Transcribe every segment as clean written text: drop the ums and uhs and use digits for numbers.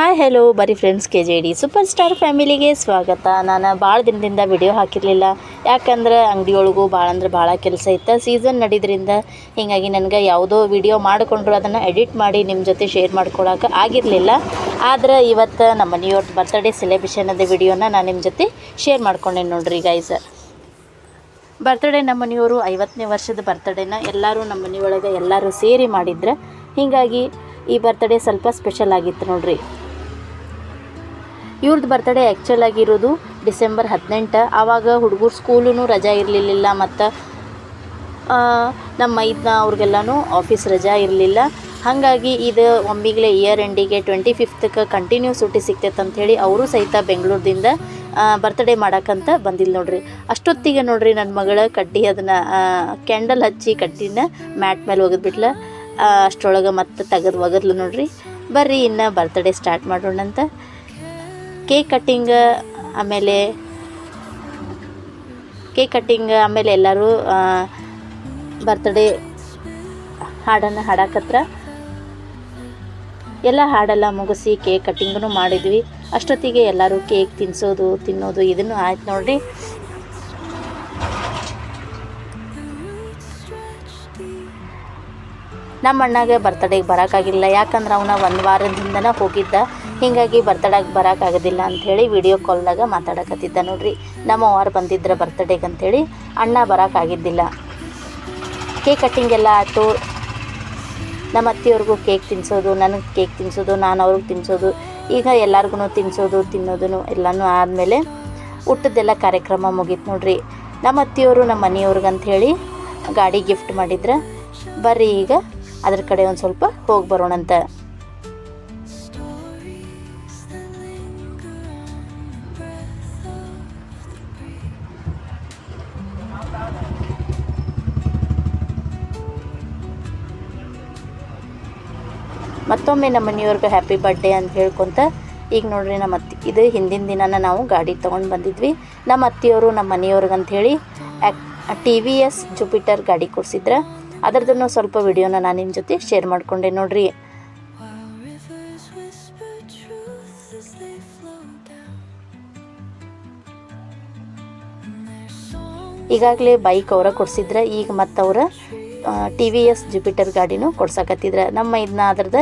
Hi hello ಬರೀ friends KJD super star ಫ್ಯಾಮಿಲಿಗೆ ಸ್ವಾಗತ. ನಾನು ಭಾಳ ದಿನದಿಂದ ವಿಡಿಯೋ ಹಾಕಿರಲಿಲ್ಲ, ಯಾಕಂದ್ರೆ ಅಂಗಡಿಯೊಳಗೂ ಭಾಳ ಕೆಲಸ ಇತ್ತು. ಸೀಸನ್ ನಡೀದ್ರಿಂದ ಹೀಗಾಗಿ ನನಗೆ ಯಾವುದೋ ವಿಡಿಯೋ ಮಾಡಿಕೊಂಡ್ರು ಅದನ್ನು ಎಡಿಟ್ ಮಾಡಿ ನಿಮ್ಮ ಜೊತೆ ಶೇರ್ ಮಾಡ್ಕೊಳಕ್ಕೆ ಆಗಿರಲಿಲ್ಲ. ಆದ್ರೆ ಇವತ್ತು ನಮ್ಮ ಮನೆಯವ್ರ ಬರ್ತ್ಡೇ ಸೆಲೆಬ್ರೇಷನದ ವಿಡಿಯೋನ ನಾನು ನಿಮ್ಮ ಜೊತೆ ಶೇರ್ ಮಾಡ್ಕೊಂಡೇನೆ ನೋಡ್ರಿ ಗೈಸ್. ಬರ್ತ್ಡೇ ನಮ್ಮ ಮನೆಯವರು 50ನೇ ವರ್ಷದ ಬರ್ತ್ಡೇನ ಎಲ್ಲರೂ ನಮ್ಮ ಮನೆಯೊಳಗೆ ಎಲ್ಲರೂ ಸೇರಿ ಮಾಡಿದ್ರೆ, ಹೀಗಾಗಿ ಈ ಬರ್ತ್ಡೇ ಸ್ವಲ್ಪ ಸ್ಪೆಷಲ್ ಆಗಿತ್ತು ನೋಡ್ರಿ. ಇವ್ರದ್ದು ಬರ್ತ್ಡೇ ಆ್ಯಕ್ಚುಲ್ ಆಗಿರೋದು ಡಿಸೆಂಬರ್ 18. ಆವಾಗ ಹುಡುಗರು ಸ್ಕೂಲೂ ರಜಾ ಇರಲಿಲ್ಲ, ಮತ್ತು ನಮ್ಮ ಮೈದ್ನ ಅವ್ರಿಗೆಲ್ಲನೂ ಆಫೀಸ್ ರಜಾ ಇರಲಿಲ್ಲ. ಹಾಗಾಗಿ ಇದು ಒಮ್ಮಿಗ್ಲೆ ಇಯರ್ ಎಂಡಿಗೆ 25ಕ್ಕೆ ಕಂಟಿನ್ಯೂ ಸೂಟಿ ಸಿಗ್ತೈತೆ ಅಂಥೇಳಿ ಅವರು ಸಹಿತ ಬೆಂಗಳೂರಿಂದ ಬರ್ತ್ಡೇ ಮಾಡೋಕ್ಕಂತ ಬಂದಿಲ್ಲ ನೋಡ್ರಿ. ಅಷ್ಟೊತ್ತಿಗೆ ನೋಡ್ರಿ ನನ್ನ ಮಗಳ ಕಡ್ಡಿ ಅದನ್ನು ಕ್ಯಾಂಡಲ್ ಹಚ್ಚಿ ಕಡ್ಡಿನ ಮ್ಯಾಟ್ ಮೇಲೆ ಒಗೆದ್ಬಿಟ್ಲ. ಅಷ್ಟರೊಳಗೆ ಮತ್ತೆ ಒಗದ್ಲು ನೋಡ್ರಿ. ಬರ್ರಿ ಇನ್ನು ಬರ್ತ್ಡೇ ಸ್ಟಾರ್ಟ್ ಮಾಡೋಣಂತ. ಕೇಕ್ ಕಟ್ಟಿಂಗ್ ಆಮೇಲೆ ಎಲ್ಲರೂ ಬರ್ತ್ಡೇ ಹಾಡನ್ನು ಹಾಡಕತ್ರ. ಎಲ್ಲ ಹಾಡೆಲ್ಲ ಮುಗಿಸಿ ಕೇಕ್ ಕಟ್ಟಿಂಗನ್ನು ಮಾಡಿದ್ವಿ. ಅಷ್ಟೊತ್ತಿಗೆ ಎಲ್ಲರೂ ಕೇಕ್ ತಿನ್ನೋದು ಇದನ್ನು ಆಯ್ತು ನೋಡ್ರಿ. ನಮ್ಮ ಅಣ್ಣಗೆ ಬರ್ತಡೇಗೆ ಬರೋಕ್ಕಾಗಿಲ್ಲ, ಯಾಕಂದ್ರೆ ಅವನ 1 ವಾರದಿಂದನೇ ಹೋಗಿದ್ದ. ಹೀಗಾಗಿ ಬರ್ತಡೇಗೆ ಬರೋಕ್ಕಾಗೋದಿಲ್ಲ ಅಂಥೇಳಿ ವಿಡಿಯೋ ಕಾಲ್ದಾಗ ಮಾತಾಡಕತ್ತಿದ್ದ ನೋಡ್ರಿ. ನಮ್ಮ ಅವ್ರು ಬಂದಿದ್ರೆ ಬರ್ತಡೇಗೆ ಅಂಥೇಳಿ ಅಣ್ಣ ಬರೋಕ್ಕಾಗಿದ್ದಿಲ್ಲ. ಕೇಕ್ ಕಟ್ಟಿಂಗ್ ಎಲ್ಲ ಆಯಿತು. ನಮ್ಮ ಅತ್ತೆಯವ್ರಿಗೂ ಕೇಕ್ ತಿನ್ನಿಸೋದು, ನನಗೆ ಕೇಕ್ ತಿನ್ನಿಸೋದು, ನಾನು ಅವ್ರಿಗೆ ತಿನ್ನಿಸೋದು, ಈಗ ಎಲ್ಲರಿಗೂ ತಿನ್ನೋದು ಎಲ್ಲನೂ ಆದಮೇಲೆ ಊಟದ್ದೆಲ್ಲ ಕಾರ್ಯಕ್ರಮ ಮುಗೀತು ನೋಡ್ರಿ. ನಮ್ಮ ಅತ್ತೆಯವರು ನಮ್ಮ ಮನೆಯವ್ರಿಗಂಥೇಳಿ ಗಾಡಿ ಗಿಫ್ಟ್ ಮಾಡಿದ್ರೆ. ಬರ್ರಿ ಈಗ ಅದ್ರ ಕಡೆ ಒಂದು ಸ್ವಲ್ಪ ಹೋಗಿ ಬರೋಣಂತ. ಮತ್ತೊಮ್ಮೆ ನಮ್ಮ ಮನೆಯವ್ರಿಗೆ ಹ್ಯಾಪಿ ಬರ್ಡೇ ಅಂತ ಹೇಳ್ಕೊತ ಈಗ ನೋಡ್ರಿ ನಮ್ಮ ಅತ್ತೆ ಇದು ಹಿಂದಿನ ದಿನನ ನಾವು ಗಾಡಿ ತೊಗೊಂಡು ಬಂದಿದ್ವಿ. ನಮ್ಮ ಅತ್ತೆಯವರು ನಮ್ಮ ಮನೆಯವ್ರಿಗಂಥೇಳಿ TVS ಜುಪಿಟರ್ ಗಾಡಿ ಕೊಡಿಸಿದ್ರೆ, ಅದರದನ್ನು ಸ್ವಲ್ಪ ವಿಡಿಯೋನ ನಾನು ನಿಮ್ಮ ಜೊತೆ ಶೇರ್ ಮಾಡಿಕೊಂಡೆ ನೋಡ್ರಿ. ಈಗಾಗಲೇ ಬೈಕ್ ಅವರ ಕೊಡಿಸಿದ್ರೆ, ಈಗ ಮತ್ತು ಅವರ TVS ಜುಪಿಟರ್ ಗಾಡಿನೂ ಕೊಡ್ಸಕತ್ತಿದ್ರೆ. ನಮ್ಮ ಇದನ್ನ ಅದ್ರದ್ದು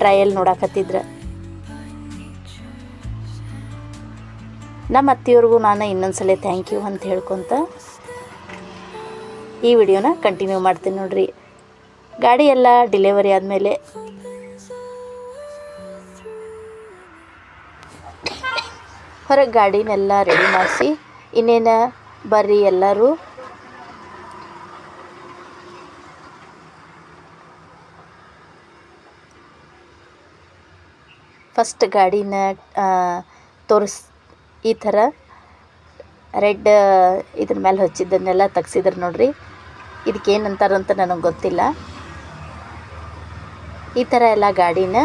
ಟ್ರಯಲ್ ನೋಡಕತ್ತಿದ್ರೆ. ನಮ್ಮ ಅತ್ತೆಯವ್ರಿಗೂ ನಾನು ಇನ್ನೊಂದ್ಸಲ ಥ್ಯಾಂಕ್ ಯು ಅಂತ ಹೇಳ್ಕೊತ ಈ ವಿಡಿಯೋನ ಕಂಟಿನ್ಯೂ ಮಾಡ್ತೀನಿ ನೋಡ್ರಿ. ಗಾಡಿ ಎಲ್ಲ ಡಿಲಿವರಿ ಆದಮೇಲೆ ಹೊರಗೆ ಗಾಡಿನೆಲ್ಲ ರೆಡಿ ಮಾಡಿಸಿ ಇನ್ನೇನು ಬರ್ರಿ ಎಲ್ಲರೂ ಫಸ್ಟ್ ಗಾಡಿನ ಈ ಥರ ರೆಡ್ ಇದ್ರ ಮೇಲೆ ಹಚ್ಚಿದ್ದನ್ನೆಲ್ಲ ತೆಗ್ಸಿದ್ರು ನೋಡ್ರಿ. ಇದಕ್ಕೇನಂತಾರಂತ ನನಗೆ ಗೊತ್ತಿಲ್ಲ. ಈ ಥರ ಎಲ್ಲ ಗಾಡಿನ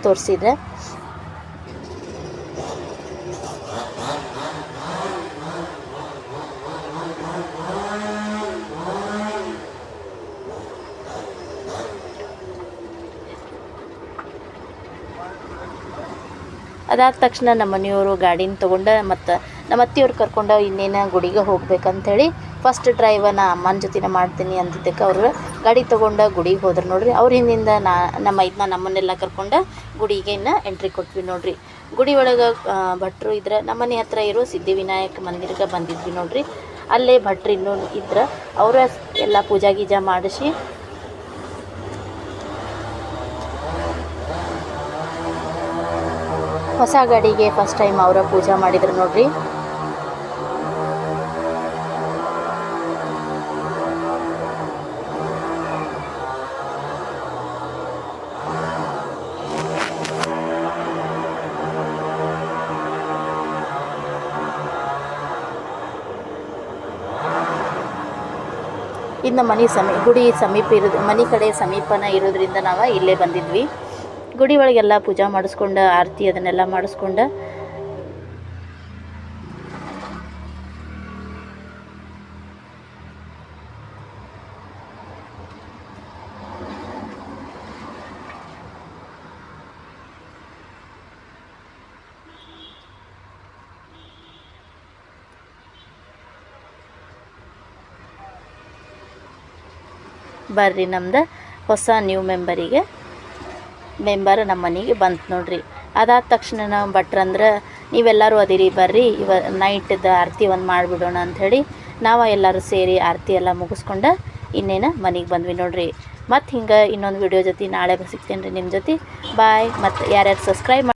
ತೋರಿಸಿದ್ರೆ ಅದಾದ ತಕ್ಷಣ ನಮ್ಮ ಮನೆಯವರು ಗಾಡಿನ ತೊಗೊಂಡು ಮತ್ತು ನಮ್ಮ ಅತ್ತೆಯವ್ರು ಕರ್ಕೊಂಡು ಇನ್ನೇನು ಗುಡಿಗೆ ಹೋಗ್ಬೇಕಂಥೇಳಿ ಫಸ್ಟ್ ಡ್ರೈವನ್ನ ಅಮ್ಮನ ಜೊತೆನೇ ಮಾಡ್ತೀನಿ ಅಂದಿದ್ದಕ್ಕೆ ಅವರು ಗಾಡಿ ತೊಗೊಂಡು ಗುಡಿಗೆ ಹೋದ್ರು ನೋಡ್ರಿ. ಅವ್ರ ಹಿಂದಿಂದ ನಮ್ಮನ್ನೆಲ್ಲ ಕರ್ಕೊಂಡು ಗುಡಿಗೆ ಎಂಟ್ರಿ ಕೊಟ್ವಿ ನೋಡ್ರಿ. ಗುಡಿ ಒಳಗೆ ಭಟ್ರು ಇದ್ರೆ ನಮ್ಮ ಮನೆ ಹತ್ರ ಇರೋ ಸಿದ್ಧಿವಿನಾಯಕ ಮಂದಿರಕ್ಕೆ ಬಂದಿದ್ವಿ ನೋಡ್ರಿ. ಅಲ್ಲೇ ಭಟ್ರು ಇನ್ನೂ ಇದ್ರೆ ಅವರ ಎಲ್ಲ ಪೂಜಾ ಗೀಜಾ ಮಾಡಿಸಿ ಹೊಸ ಗಾಡಿಗೆ ಫಸ್ಟ್ ಟೈಮ್ ಅವರ ಪೂಜೆ ಮಾಡಿದ್ರು ನೋಡ್ರಿ. ಇನ್ನು ಗುಡಿ ಸಮೀಪ ಮನೆ ಕಡೆ ಸಮೀಪನ ಇರೋದ್ರಿಂದ ನಾವು ಇಲ್ಲೇ ಬಂದಿದ್ವಿ. ಗುಡಿ ಒಳಗೆಲ್ಲ ಪೂಜೆ ಮಾಡಿಸ್ಕೊಂಡು ಆರತಿ ಅದನ್ನೆಲ್ಲ ಮಾಡಿಸ್ಕೊಂಡು ಬರ್ರಿ ನಮ್ದು ಹೊಸ ನ್ಯೂ ಮೆಂಬರ್ ನಮ್ಮ ಮನೆಗೆ ಬಂತು ನೋಡ್ರಿ. ಅದಾದ ತಕ್ಷಣ ನಾವು ಭಟ್ರಂದ್ರೆ ನೀವೆಲ್ಲರೂ ಅದಿರಿ ಬರ್ರಿ ನೈಟ್ದು ಆರತಿ ಒಂದು ಮಾಡಿಬಿಡೋಣ ಅಂಥೇಳಿ ನಾವು ಎಲ್ಲರೂ ಸೇರಿ ಆರತಿ ಎಲ್ಲ ಮುಗಿಸ್ಕೊಂಡು ಇನ್ನೇನು ಮನೆಗೆ ಬಂದ್ವಿ ನೋಡ್ರಿ. ಮತ್ತು ಹಿಂಗೆ ಇನ್ನೊಂದು ವಿಡಿಯೋ ಜೊತೆ ನಾಳೆ ಸಿಗ್ತೇನೆ ರೀ ನಿಮ್ಮ ಜೊತೆ. ಬಾಯ್. ಮತ್ತು ಯಾರ್ಯಾರು ಸಬ್ಸ್ಕ್ರೈಬ್